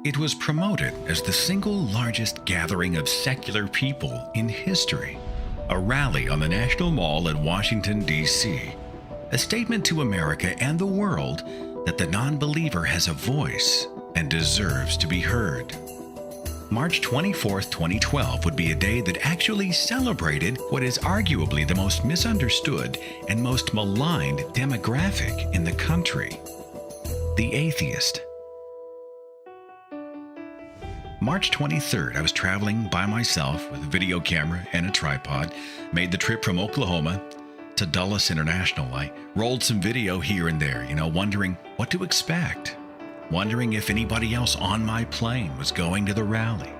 It was promoted as the single largest gathering of secular people in history, a rally on the National Mall in Washington, D.C., a statement to America and the world that the non-believer has a voice and deserves to be heard. March 24, 2012 would be a day that actually celebrated what is arguably the most misunderstood and most maligned demographic in the country, the atheist. March 23rd, I was traveling by myself with a video camera and a tripod, made the trip from Oklahoma to Dulles International. I rolled some video here and there, wondering what to expect, wondering if anybody else on my plane was going to the rally,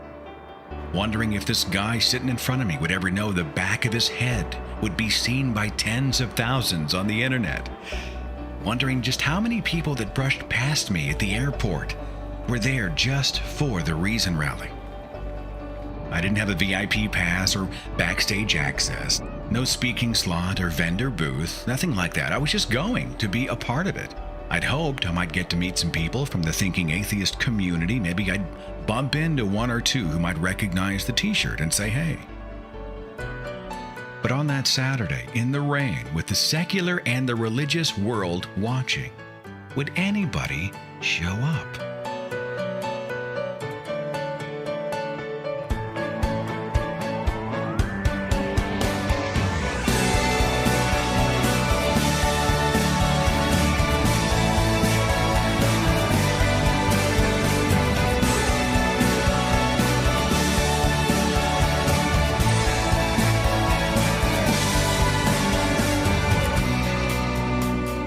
wondering if this guy sitting in front of me would ever know the back of his head would be seen by tens of thousands on the internet, wondering just how many people that brushed past me at the airport were there just for the Reason rally. I didn't have a VIP pass or backstage access, no speaking slot or vendor booth, nothing like that. I was just going to be a part of it. I'd hoped I might get to meet some people from the Thinking Atheist community. Maybe I'd bump into one or two who might recognize the t-shirt and say hey. But on that Saturday, in the rain, with the secular and the religious world watching, would anybody show up?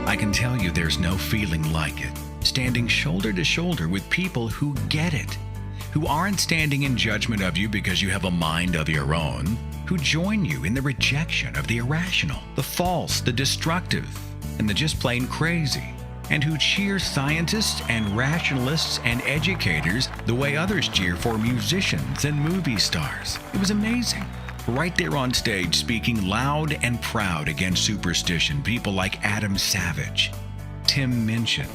I can tell you there's no feeling like it, standing shoulder to shoulder with people who get it, who aren't standing in judgment of you because you have a mind of your own, who join you in the rejection of the irrational, the false, the destructive, and the just plain crazy, and who cheer scientists and rationalists and educators the way others cheer for musicians and movie stars. It was amazing. Right there on stage, speaking loud and proud against superstition, people like Adam Savage, Tim Minchin,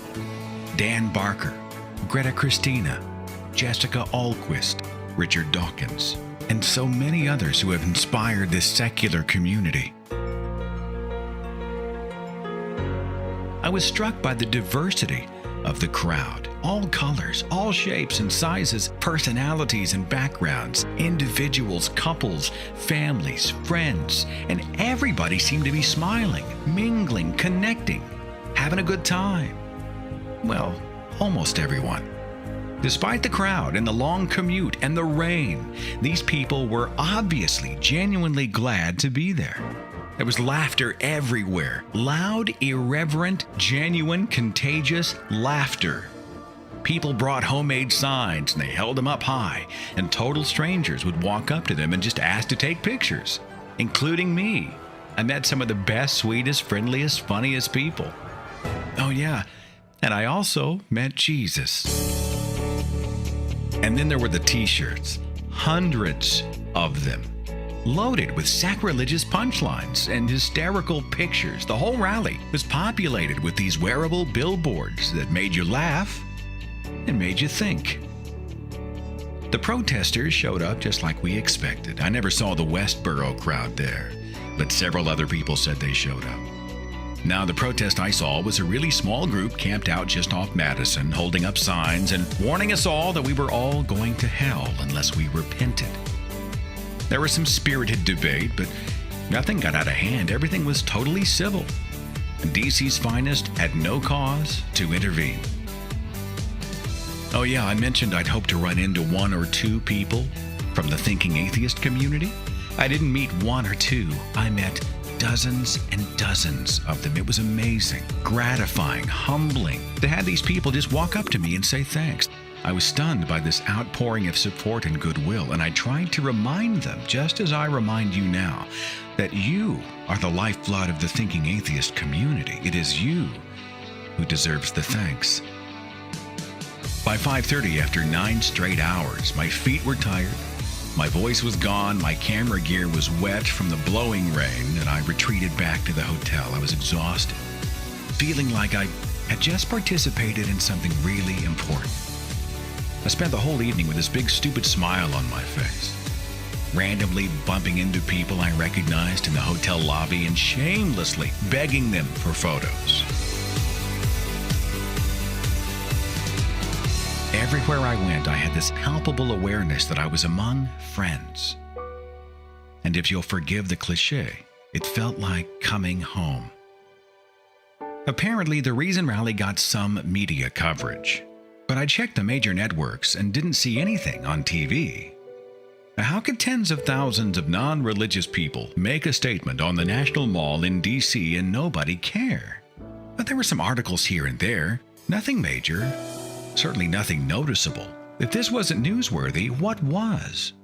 Dan Barker, Greta Christina, Jessica Ahlquist, Richard Dawkins, and so many others who have inspired this secular community. I was struck by the diversity of the crowd. All colors, all shapes and sizes, personalities and backgrounds, individuals, couples, families, friends, and everybody seemed to be smiling, mingling, connecting, having a good time. Well, almost everyone. Despite the crowd and the long commute and the rain, these people were obviously genuinely glad to be there. There was laughter everywhere. Loud, irreverent, genuine, contagious laughter. People brought homemade signs and they held them up high, and total strangers would walk up to them and just ask to take pictures, including me. I met some of the best, sweetest, friendliest, funniest people. Oh yeah, and I also met Jesus. And then there were the t-shirts, hundreds of them, loaded with sacrilegious punchlines and hysterical pictures. The whole rally was populated with these wearable billboards that made you laugh and made you think. The protesters showed up just like we expected. I never saw the Westboro crowd there, but several other people said they showed up. Now, the protest I saw was a really small group camped out just off Madison, holding up signs and warning us all that we were all going to hell unless we repented. There was some spirited debate, but nothing got out of hand. Everything was totally civil. And DC's finest had no cause to intervene. Oh yeah, I mentioned I'd hope to run into one or two people from the Thinking Atheist community. I didn't meet one or two. I met dozens and dozens of them. It was amazing, gratifying, humbling to have these people just walk up to me and say thanks. I was stunned by this outpouring of support and goodwill, and I tried to remind them, just as I remind you now, that you are the lifeblood of the Thinking Atheist community. It is you who deserves the thanks. By 5:30, after 9 straight hours, my feet were tired, my voice was gone, my camera gear was wet from the blowing rain, and I retreated back to the hotel. I was exhausted, feeling like I had just participated in something really important. I spent the whole evening with this big stupid smile on my face, randomly bumping into people I recognized in the hotel lobby and shamelessly begging them for photos. Everywhere I went, I had this palpable awareness that I was among friends. And if you'll forgive the cliche, it felt like coming home. Apparently, the Reason Rally got some media coverage, but I checked the major networks and didn't see anything on TV. How could tens of thousands of non-religious people make a statement on the National Mall in D.C. and nobody care? But there were some articles here and there, nothing major, certainly nothing noticeable. If this wasn't newsworthy, what was?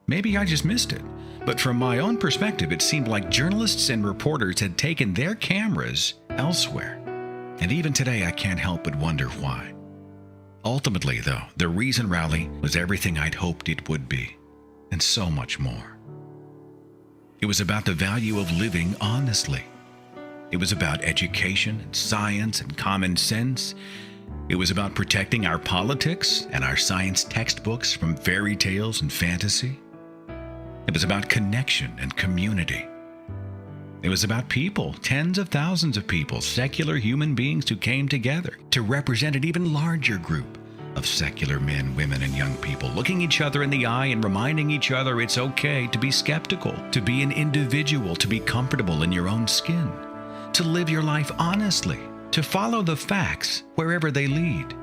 Maybe I just missed it, but from my own perspective, it seemed like journalists and reporters had taken their cameras elsewhere. And even today, I can't help but wonder why. Ultimately, though, the Reason Rally was everything I'd hoped it would be, and so much more. It was about the value of living honestly. It was about education and science and common sense. It was about protecting our politics and our science textbooks from fairy tales and fantasy. It was about connection and community. It was about people, tens of thousands of people, secular human beings who came together to represent an even larger group of secular men, women, and young people, looking each other in the eye and reminding each other it's okay to be skeptical, to be an individual, to be comfortable in your own skin, to live your life honestly, to follow the facts wherever they lead,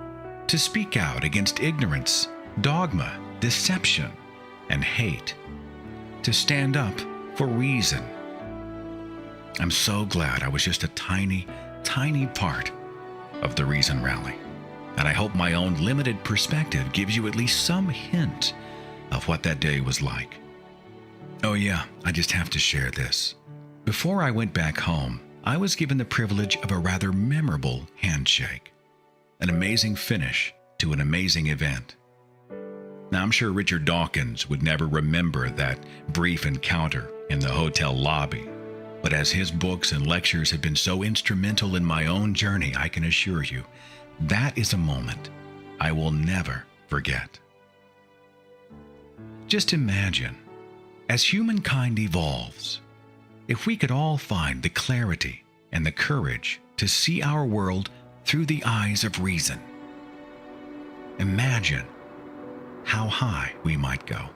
to speak out against ignorance, dogma, deception, and hate, to stand up for reason. I'm so glad I was just a tiny, tiny part of the Reason Rally, and I hope my own limited perspective gives you at least some hint of what that day was like. Oh yeah, I just have to share this. Before I went back home, I was given the privilege of a rather memorable handshake, an amazing finish to an amazing event. Now, I'm sure Richard Dawkins would never remember that brief encounter in the hotel lobby, but as his books and lectures have been so instrumental in my own journey, I can assure you, that is a moment I will never forget. Just imagine, as humankind evolves, if we could all find the clarity and the courage to see our world through the eyes of reason. Imagine how high we might go.